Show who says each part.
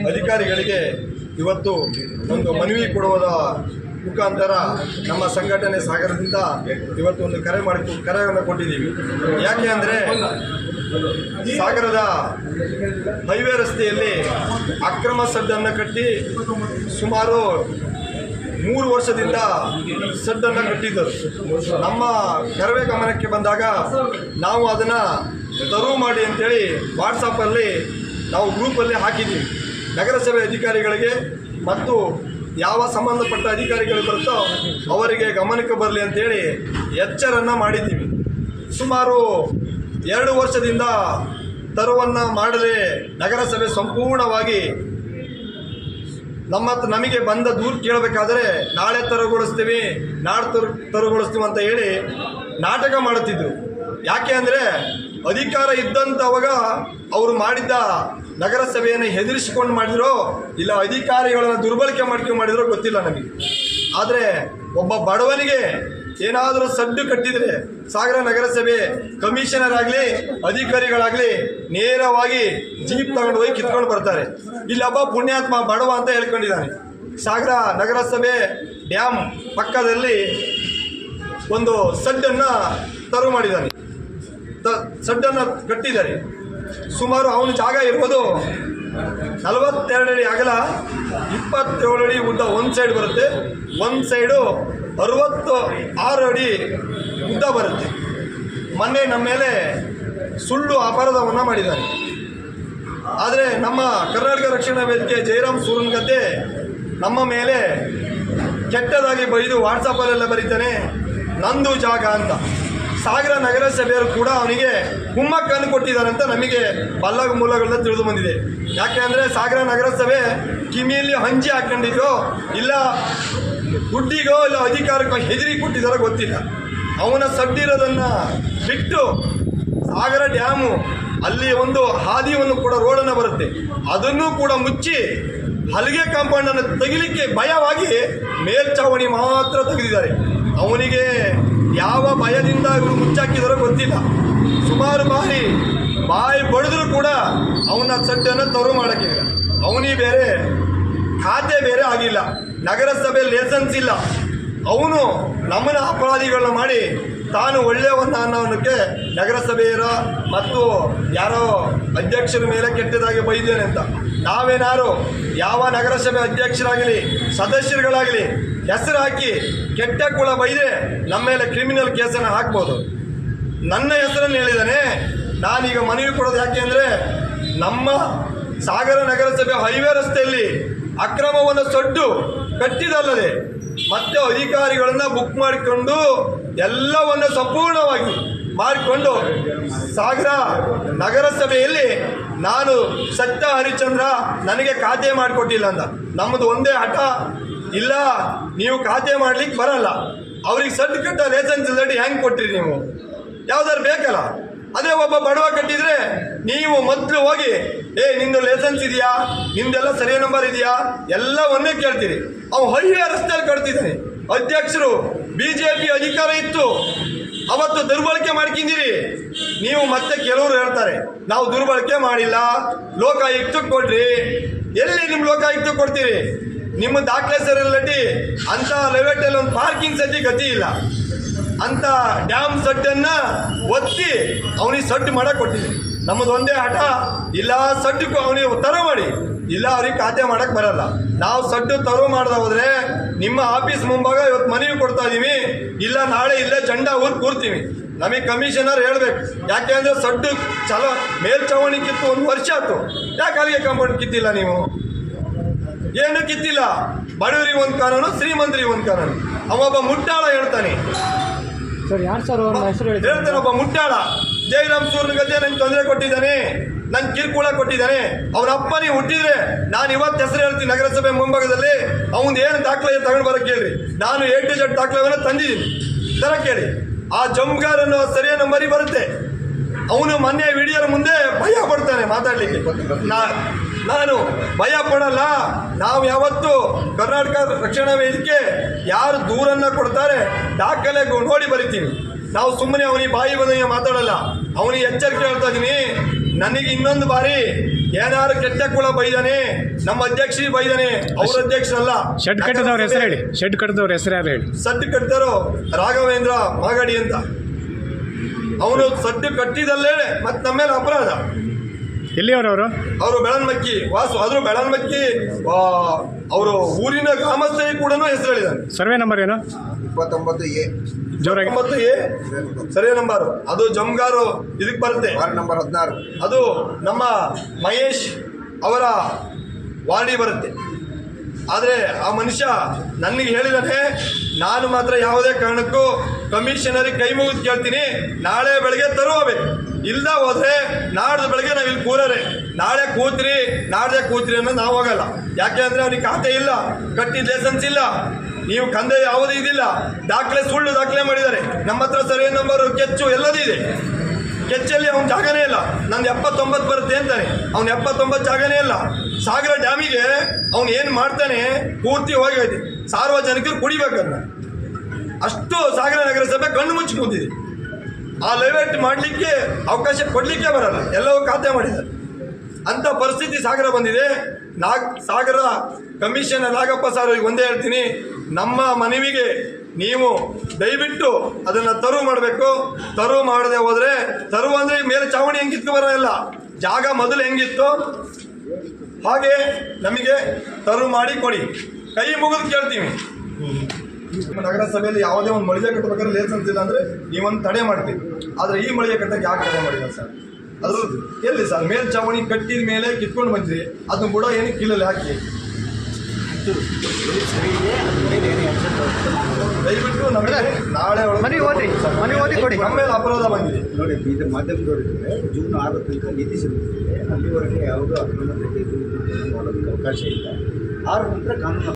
Speaker 1: ಅಧಿಕಾರಿಗಳಿಗೆ ಇವತ್ತು ಒಂದು ಮನವಿ ಕೊಡುವುದ ಮುಖಾಂತರ ನಮ್ಮ ಸಂಘಟನೆ ಸಾಗರದಿಂದ ಇವತ್ತು ಒಂದು ಕರೆಯನ್ನು ಕೊಟ್ಟಿದ್ದೀವಿ. ಯಾಕೆ ಅಂದರೆ ಸಾಗರದ ಹೈವೇ ರಸ್ತೆಯಲ್ಲಿ ಅಕ್ರಮ ಸಡ್ಡನ್ನು ಕಟ್ಟಿ ಸುಮಾರು 3 ವರ್ಷದಿಂದ ಸಡ್ಡನ್ನು ಕಟ್ಟಿದ್ದರು. ನಮ್ಮ ಕರವೇ ಗಮನಕ್ಕೆ ಬಂದಾಗ ನಾವು ಅದನ್ನು ತೆರವು ಮಾಡಿ ಅಂತೇಳಿ ವಾಟ್ಸಪ್ಪಲ್ಲಿ ನಾವು ಗ್ರೂಪಲ್ಲಿ ಹಾಕಿದ್ದೀವಿ. ನಗರಸಭೆ ಅಧಿಕಾರಿಗಳಿಗೆ ಮತ್ತು ಯಾವ ಸಂಬಂಧಪಟ್ಟ ಅಧಿಕಾರಿಗಳು ಬರುತ್ತೋ ಅವರಿಗೆ ಗಮನಕ್ಕೆ ಬರಲಿ ಅಂತೇಳಿ ಎಚ್ಚರನ್ನು ಮಾಡಿದ್ದೀವಿ. ಸುಮಾರು 2 ವರ್ಷದಿಂದ ತೆರವನ್ನು ಮಾಡದೆ ನಗರಸಭೆ ಸಂಪೂರ್ಣವಾಗಿ ನಮಗೆ ಬಂದ ದೂರು ಕೇಳಬೇಕಾದರೆ ನಾಳೆ ತೆರವುಗೊಳಿಸ್ತೀವಿ, ನಾಳೆ ತೆರವುಗೊಳಿಸ್ತೀವಿ ಅಂತ ಹೇಳಿ ನಾಟಕ ಮಾಡುತ್ತಿದ್ದರು. ಯಾಕೆ ಅಂದರೆ ಅಧಿಕಾರ ಇದ್ದಂಥವಾಗ ಅವರು ಮಾಡಿದ್ದ ನಗರಸಭೆಯನ್ನು ಹೆದರಿಸಿಕೊಂಡು ಮಾಡಿದ್ರೋ ಇಲ್ಲ ಅಧಿಕಾರಿಗಳನ್ನು ದುರ್ಬಳಕೆ ಮಾಡಿದ್ರೋ ಗೊತ್ತಿಲ್ಲ ನಮಗೆ. ಆದರೆ ಒಬ್ಬ ಬಡವನಿಗೆ ಏನಾದರೂ ಸಡ್ಡು ಕಟ್ಟಿದರೆ ಸಾಗರ ನಗರಸಭೆ ಕಮಿಷನರ್ ಆಗಲಿ ಅಧಿಕಾರಿಗಳಾಗಲಿ ನೇರವಾಗಿ ಜೀಪ್ ತಗೊಂಡು ಹೋಗಿ ಕಿತ್ಕೊಂಡು ಬರ್ತಾರೆ. ಇಲ್ಲೊಬ್ಬ ಪುಣ್ಯಾತ್ಮ ಬಡವ ಅಂತ ಹೇಳ್ಕೊಂಡಿದ್ದಾನೆ. ಸಾಗರ ನಗರಸಭೆ ಡ್ಯಾಮ್ ಪಕ್ಕದಲ್ಲಿ ಒಂದು ಸಡ್ಡನ್ನು ತೆರವು ಮಾಡಿದ್ದಾನೆ, ಸಡ್ಡನ್ನು ಕಟ್ಟಿದ್ದಾರೆ. ಸುಮಾರು ಅವನ ಜಾಗ ಇರ್ಬೋದು 42 ಅಡಿ ಅಗಲ, 27 ಅಡಿ ಉದ್ದ ಒಂದು ಸೈಡ್ ಬರುತ್ತೆ, ಒಂದು ಸೈಡು 66 ಅಡಿ ಉದ್ದ ಬರುತ್ತೆ. ಮೊನ್ನೆ ನಮ್ಮ ಮೇಲೆ ಸುಳ್ಳು ಅಪರಾಧವನ್ನು ಮಾಡಿದ್ದಾನೆ. ಆದರೆ ನಮ್ಮ ಕರ್ನಾಟಕ ರಕ್ಷಣಾ ವೇದಿಕೆ ಜಯರಾಮ್ ಸೂರನ್ಗದ್ದೆ ನಮ್ಮ ಮೇಲೆ ಕೆಟ್ಟದಾಗಿ ಬೈದು ವಾಟ್ಸಪ್ಪಲ್ಲೆಲ್ಲ ಬರೀತಾನೆ ನಂದು ಜಾಗ ಅಂತ. ಸಾಗರ ನಗರಸಭೆಯವರು ಕೂಡ ಅವನಿಗೆ ಕುಮ್ಮಕ್ಕನ್ನು ಕೊಟ್ಟಿದ್ದಾರೆ ಅಂತ ನಮಗೆ ಬಲ್ಲ ಮೂಲಗಳಿಂದ ತಿಳಿದು ಬಂದಿದೆ. ಯಾಕೆ ಅಂದರೆ ಸಾಗರ ನಗರಸಭೆ ಕಿಮಿಯಲ್ಲಿ ಹಂಜಿ ಹಾಕೊಂಡಿದ್ದೋ ಇಲ್ಲ ದುಡ್ಡಿಗೋ ಇಲ್ಲ ಅಧಿಕಾರಕ್ಕೋ ಹೆದರಿ ಕೊಟ್ಟಿದ್ದಾರೋ ಗೊತ್ತಿಲ್ಲ. ಅವನ ಸಡ್ಡಿರೋದನ್ನು ಬಿಟ್ಟು ಸಾಗರ ಡ್ಯಾಮು ಅಲ್ಲಿ ಒಂದು ಹಾದಿಯನ್ನು ಕೂಡ ರೋಡನ್ನು ಬರುತ್ತೆ, ಅದನ್ನು ಕೂಡ ಮುಚ್ಚಿ ಹಲಿಗೆ ಕಾಂಪೌಂಡನ್ನು ತೆಗಿಲಿಕ್ಕೆ ಭಯವಾಗಿ ಮೇಲ್ಚಾವಣಿ ಮಾತ್ರ ತೆಗೆದಿದ್ದಾರೆ. ಅವನಿಗೆ ಯಾವ ಭಯದಿಂದ ಇವರು ಮುಚ್ಚಾಕಿದಾರೋ ಗೊತ್ತಿಲ್ಲ. ಸುಮಾರು ಬಾಯಿ ಬಡಿದ್ರೂ ಕೂಡ ಅವನ ಸಡ್ಡನ್ನು ತೆರವು ಮಾಡೋಕ್ಕಿಲ್ಲ. ಅವನಿಗೆ ಬೇರೆ ಖಾತೆ ಬೇರೆ ಆಗಿಲ್ಲ, ನಗರಸಭೆ ಲೈಸೆನ್ಸ್ ಇಲ್ಲ. ಅವನು ನಮ್ಮನ್ನ ಅಪರಾಧಿಗಳನ್ನ ಮಾಡಿ ತಾನು ಒಳ್ಳೆಯವನ್ನ ಅನ್ನೋದಕ್ಕೆ ನಗರಸಭೆಯರ ಮತ್ತು ಯಾರೋ ಅಧ್ಯಕ್ಷರ ಮೇಲೆ ಕೆಟ್ಟದಾಗಿ ಬೈದೇನೆ ಅಂತ. ನಾವೇನಾರು ಯಾವ ನಗರಸಭೆ ಅಧ್ಯಕ್ಷರಾಗಲಿ ಸದಸ್ಯರುಗಳಾಗಲಿ ಹೆಸರು ಹಾಕಿ ಕೆಟ್ಟ ಕುಳ ಬೈದೆ ನಮ್ಮ ಮೇಲೆ ಕ್ರಿಮಿನಲ್ ಕೇಸನ್ನು ಹಾಕ್ಬೋದು. ನನ್ನ ಹೆಸರನ್ನು ಹೇಳಿದ್ದಾನೆ. ನಾನೀಗ ಮನವಿ ಕೊಡೋದು ಯಾಕೆ ಅಂದರೆ ನಮ್ಮ ಸಾಗರ ನಗರಸಭೆ ಹೈವೇ ರಸ್ತೆಯಲ್ಲಿ ಅಕ್ರಮವನ್ನು ಸೊಡ್ಡು ಕಟ್ಟಿದಲ್ಲದೆ ಮತ್ತೆ ಅಧಿಕಾರಿಗಳನ್ನು ಬುಕ್ ಮಾಡಿಕೊಂಡು ಎಲ್ಲವನ್ನು ಸಂಪೂರ್ಣವಾಗಿ ಮಾಡಿಕೊಂಡು ಸಾಗರ ನಗರಸಭೆಯಲ್ಲಿ ನಾನು ಸತ್ಯ ಹರಿಶ್ಚಂದ್ರ ನನಗೆ ಖಾತೆ ಮಾಡಿಕೊಟ್ಟಿಲ್ಲ ಅಂತ. ನಮ್ಮದು ಒಂದೇ ಹಠ, ಇಲ್ಲ ನೀವು ಖಾತೆ ಮಾಡ್ಲಿಕ್ಕೆ ಬರಲ್ಲ, ಅವ್ರಿಗೆ ಸಡ್ಡು ಕಟ್ಟ ಲೈಸೆನ್ಸ್ ಇಲ್ಲದೆ ಹೆಂಗೆ ಕೊಟ್ಟಿರಿ ನೀವು? ಯಾವ್ದಾದ್ರು ಬೇಕಲ್ಲ. ಅದೇ ಒಬ್ಬ ಬಡವ ಕಟ್ಟಿದ್ರೆ ನೀವು ಮೊದಲು ಹೋಗಿ ನಿಂದು ಲೈಸೆನ್ಸ್ ಇದೆಯಾ, ನಿಂದೆಲ್ಲ ಸರಿಯ ನಂಬರ್ ಇದೆಯಾ ಎಲ್ಲ ಒಂದೇ ಕೇಳ್ತೀರಿ. ಅವು ಹೈವೇ ರಸ್ತೆಯಲ್ಲಿ ಕಟ್ತಿದ್ದಾನೆ. ಅಧ್ಯಕ್ಷರು ಬಿಜೆಪಿ ಅಧಿಕಾರ ಇತ್ತು, ಅವತ್ತು ದುರ್ಬಳಕೆ ಮಾಡ್ಕೊಂಡಿರಿ ನೀವು. ಮತ್ತೆ ಕೆಲವರು ಹೇಳ್ತಾರೆ ನಾವು ದುರ್ಬಳಕೆ ಮಾಡಿಲ್ಲ, ಲೋಕಾಯುಕ್ತಕ್ಕೆ ಕೊಡ್ರಿ. ಎಲ್ಲಿ ನಿಮ್ಮ ಲೋಕಾಯುಕ್ತಕ್ಕೆ ಕೊಡ್ತೀರಿ? ನಿಮ್ಮ ದಾಖಲೆ ಸರಿಯಲ್ಲಟಿ ಅಂತ ಲೆವೆಟಲ್ಲಿ ಒಂದು ಪಾರ್ಕಿಂಗ್ ಸದ್ಯ ಗತಿ ಇಲ್ಲ. ಅಂತ ಡ್ಯಾಮ್ ಸಡ್ಡನ್ನು ಒತ್ತಿ ಅವನಿಗೆ ಸಡ್ಡು ಮಾಡಕ್ಕೆ ಕೊಟ್ಟಿದ್ವಿ. ನಮ್ಮದು ಒಂದೇ ಹಠ, ಇಲ್ಲ ಸಡ್ಡು ಅವನಿಗೆ ತೆರವು ಮಾಡಿ, ಇಲ್ಲ ಅವ್ರಿಗೆ ಖಾತೆ ಮಾಡಕ್ಕೆ ಬರಲ್ಲ. ನಾವು ಸಡ್ಡು ತೆರವು ಮಾಡ್ದೆ ಹೋದರೆ ನಿಮ್ಮ ಆಫೀಸ್ ಮುಂಭಾಗ ಇವತ್ತು ಮನವಿ ಕೊಡ್ತಾ ಇದ್ದೀವಿ, ಇಲ್ಲ ನಾಳೆ ಇಲ್ಲೇ ಜಂಡ ಊರು ಕೂರ್ತೀವಿ. ನಮಗೆ ಕಮಿಷನರ್ ಹೇಳ್ಬೇಕು. ಯಾಕೆ ಅಂದರೆ ಸಡ್ಡು ಮೇಲ್ಚಾವಣಿ ಕಿತ್ತು 1 ವರ್ಷ ಆಯ್ತು. ಯಾಕೆ ಅಲ್ಲಿಗೆ ಕಾಂಪೌಂಡ್ ಕಿತ್ತಿಲ್ಲ ನೀವು? ಏನು ಕಿತ್ತಿಲ್ಲ. ಬಡವರಿಗೆ ಒಂದು ಕಾನೂನು, ಶ್ರೀಮಂತರಿಗೆ ಒಂದು ಕಾನೂನು. ಅವೊಬ್ಬ ಮುಟ್ಟಾಳ ಹೇಳ್ತಾನೆ, ಹೇಳ್ತಾನೆ ಒಬ್ಬ ಮುಟ್ಟಾಳ ಜಯರಾಮ್ ಸೂರನ್ಗದ್ದೆ ನಂಗೆ ತೊಂದರೆ ಕೊಟ್ಟಿದ್ದಾನೆ, ನನ್ ಕಿರುಕುಳ ಕೊಟ್ಟಿದ್ದಾನೆ. ಅವನ ಅಪ್ಪನಿಗೆ ಹುಟ್ಟಿದ್ರೆ ನಾನು ಇವತ್ತು ಹೆಸರು ಹೇಳ್ತೀನಿ ನಗರಸಭೆ ಮುಂಭಾಗದಲ್ಲಿ. ಅವನ್ ಏನು ದಾಖಲೆ ತಗೊಂಡು ಬರಕ್ಕೆ ಹೇಳ್ರಿ. ನಾನು A to Z ದಾಖಲೆಗಳನ್ನು ತಂದಿದ್ದೀನಿ, ತರಕ್ಕೆ ಹೇಳಿ. ಆ ಜಮ್ಗಾರ್ ಅನ್ನೋ ಸರಿಯ ನಂಬರಿ ಬರುತ್ತೆ. ಅವನು ಮೊನ್ನೆ ವಿಡಿಯೋರ ಮುಂದೆ ಭಯ ಪಡ್ತಾನೆ ಮಾತಾಡ್ಲಿಕ್ಕೆ. ನಾನು ಭಯ ಪಡಲ್ಲ. ನಾವು ಯಾವತ್ತು ಕರ್ನಾಟಕ ರಕ್ಷಣಾ ವೇದಿಕೆ ಯಾರು ದೂರನ್ನು ಕೊಡ್ತಾರೆ ದಾಖಲೆ ನೋಡಿ ಬರಿತೀವಿ. ನಾವು ಸುಮ್ಮನೆ ಅವನಿಗೆ ಬಾಯಿ ಬಂದಂಗೆ ಮಾತಾಡಲ್ಲ. ಅವನಿಗೆ ಎಚ್ಚರಿಕೆ ಹೇಳ್ತಾ ಇದ್ದೀನಿ, ನನಗೆ ಇನ್ನೊಂದು ಬಾರಿ ಏನಾರು ಕೆಟ್ಟ ಕುಳ ಬೈದಾನೆ, ನಮ್ಮ ಅಧ್ಯಕ್ಷ ಬೈದಾನೆ, ಅವ್ರ ಅಧ್ಯಕ್ಷರಲ್ಲ.
Speaker 2: ಶೆಡ್ ಕಟ್ಟಿದವ್ರ ಹೆಸರು ಹೇಳಿ. ಶೆಡ್ ಕಟ್ಟಿದವ್ರ ಹೆಸರು ಯಾರು ಹೇಳಿ?
Speaker 1: ಸಡ್ಡು ಕಟ್ಟಿದಾರೋ ರಾಘವೇಂದ್ರ ಮಾಗಡಿ ಅಂತ. ಅವನು ಸಡ್ಡು ಕಟ್ಟಿದಲ್ಲೇ ಮತ್ತೆ ನಮ್ಮ ಮೇಲೆ ಅಪರಾಧ.
Speaker 2: ಎಲ್ಲಿಯವರವರು?
Speaker 1: ಅವರು ಬೆಳನ್ಮಕ್ಕಿ ವಾಸು. ಆದರೂ ಬೆಳನ್ಮಕ್ಕಿ ಅವರು ಊರಿನ ಗ್ರಾಮಸ್ಥೆ ಕೂಡ ಹೆಸರು ಹೇಳಿದ್ದಾನೆ.
Speaker 2: ಸರ್ವೆ ನಂಬರ್ ಏನು?
Speaker 3: 29A
Speaker 2: ಜೋರಾಗಿ
Speaker 1: 29A ಸರಿ ನಂಬರು. ಅದು ಜಮ್ಗಾರು ಇದಕ್ಕೆ ಬರುತ್ತೆ.
Speaker 3: Ward number 16.
Speaker 1: ಅದು ನಮ್ಮ ಮಹೇಶ್ ಅವರ ವಾರ್ಡಿ ಬರುತ್ತೆ. ಆದರೆ ಆ ಮನುಷ್ಯ ನನಗೆ ಹೇಳಿದಾನೆ, ನಾನು ಮಾತ್ರ ಯಾವುದೇ ಕಾರಣಕ್ಕೂ ಕಮಿಷನರಿಗೆ ಕೈ ಮುಗಿದು ಕೇಳ್ತೀನಿ, ನಾಳೆ ಬೆಳಗ್ಗೆ ತರುವಬೇಕು, ಇಲ್ಲ ಹೋದ್ರೆ ನಾಡ್ದು ಬೆಳಗ್ಗೆ ನಾವು ಇಲ್ಲಿ ಕೂರರೆ, ನಾಳೆ ಕೂತ್ರಿ ನಾಡ್ದೆ ಕೂತ್ರಿ ಅನ್ನೋದು ನಾವು ಹೋಗಲ್ಲ. ಯಾಕೆ ಅಂದರೆ ಅವನಿಗೆ ಖಾತೆ ಇಲ್ಲ, ಕಟ್ಟಿದ ಲೈಸೆನ್ಸ್ ಇಲ್ಲ, ನೀವು ಕಂದೆ ಯಾವುದೂ ಇದಿಲ್ಲ, ದಾಖಲೆ ಸುಳ್ಳು ದಾಖಲೆ ಮಾಡಿದ್ದಾರೆ. ನಮ್ಮ ಹತ್ರ ಸರ್ವೆ ನಂಬರು ಕೆಚ್ಚು ಎಲ್ಲದೂ ಇದೆ. ಕೆಚ್ಚಲ್ಲಿ ಅವ್ನ ಜಾಗನೇ ಇಲ್ಲ. ನಂದು 79 ಬರುತ್ತೆ ಅಂತಾನೆ, ಅವ್ನು 79 ಜಾಗನೇ ಇಲ್ಲ. ಸಾಗರ ಡ್ಯಾಮಿಗೆ ಅವ್ನು ಏನು ಮಾಡ್ತಾನೆ ಪೂರ್ತಿ ಹೋಗೈತೆ. ಸಾರ್ವಜನಿಕರು ಕುಡಿಬೇಕನ್ನ ಅಷ್ಟು ಸಾಗರ ನಗರಸಭೆ ಕಣ್ಣು ಮುಚ್ಚಿ ಕೂತಿದೆ. ಆ ಲೆವೆಟ್ ಮಾಡಲಿಕ್ಕೆ ಅವಕಾಶ ಕೊಡಲಿಕ್ಕೆ ಬರಲ್ಲ, ಎಲ್ಲವೂ ಖಾತೆ ಮಾಡಿದ್ದಾರೆ. ಅಂಥ ಪರಿಸ್ಥಿತಿ ಸಾಗರ ಬಂದಿದೆ. ಸಾಗರ ಕಮಿಷನರ್ ನಾಗಪ್ಪ ಸರ್ ಒಂದೇ ಹೇಳ್ತೀನಿ, ನಮ್ಮ ಮನವಿಗೆ ನೀವು ದಯವಿಟ್ಟು ಅದನ್ನು ತರು ಮಾಡಬೇಕು. ತರು ಮಾಡದೆ ಹೋದರೆ, ತರು ಅಂದರೆ ಮೇಲೆ ಚಾವಣಿ ಹೆಂಗಿತ್ತು ಬರೋಲ್ಲ, ಜಾಗ ಮೊದಲು ಹೆಂಗಿತ್ತು ಹಾಗೆ ನಮಗೆ ತರು ಮಾಡಿ ಕೊಡಿ, ಕೈ ಮುಗಿದು ಕೇಳ್ತೀವಿ. ನಗರಸಭೆಯಲ್ಲಿ ಯಾವುದೇ ಒಂದು ಮಳಿಗೆ ಕಟ್ಟಬೇಕಾದ್ರೆ ಲೈಸೆನ್ಸ್ ಇಲ್ಲ ಅಂದರೆ ನೀವೊಂದು ತಡೆ ಮಾಡ್ತೀವಿ. ಆದರೆ ಈ ಮಳಿಗೆ ಕಟ್ಟಕ್ಕೆ ಯಾಕೆ ತಡೆ ಮಾಡಿಲ್ಲ ಸರ್? ಅದ್ರ ಎಲ್ಲಿ ಸರ್ ಮೇಲ್ಚಾವಣಿ ಕಟ್ಟಿದ ಮೇಲೆ ಕಿತ್ಕೊಂಡು ಬಂದ್ರಿ, ಅದನ್ನ ಕೂಡ ಏನಕ್ಕೆ ಕೀಳಲ್ಲಿ ಹಾಕಿ. ದಯವಿಟ್ಟು ನಮಗೆ ನಾಳೆ
Speaker 3: ಮನೆ ಓದಿ ಕೊಡಿ.
Speaker 1: ನಮ್ಮ ಮೇಲೆ ಅಪರಾಧ ಬಂದಿದೆ
Speaker 3: ನೋಡಿ. ಬೀದರ್ ಮಾಧ್ಯಮದವರಿದ್ದಾರೆ, ಜೂನ್ 6 ತನಕ ನೀತಿ ಸಿಗುತ್ತದೆ. ಅಲ್ಲಿವರೆಗೆ ಯಾವುದೋ ಅಕ್ರಮ ಮಾಡೋದಕ್ಕೆ ಅವಕಾಶ ಇಲ್ಲ. 6 ನಂತರ ಕಾನೂನು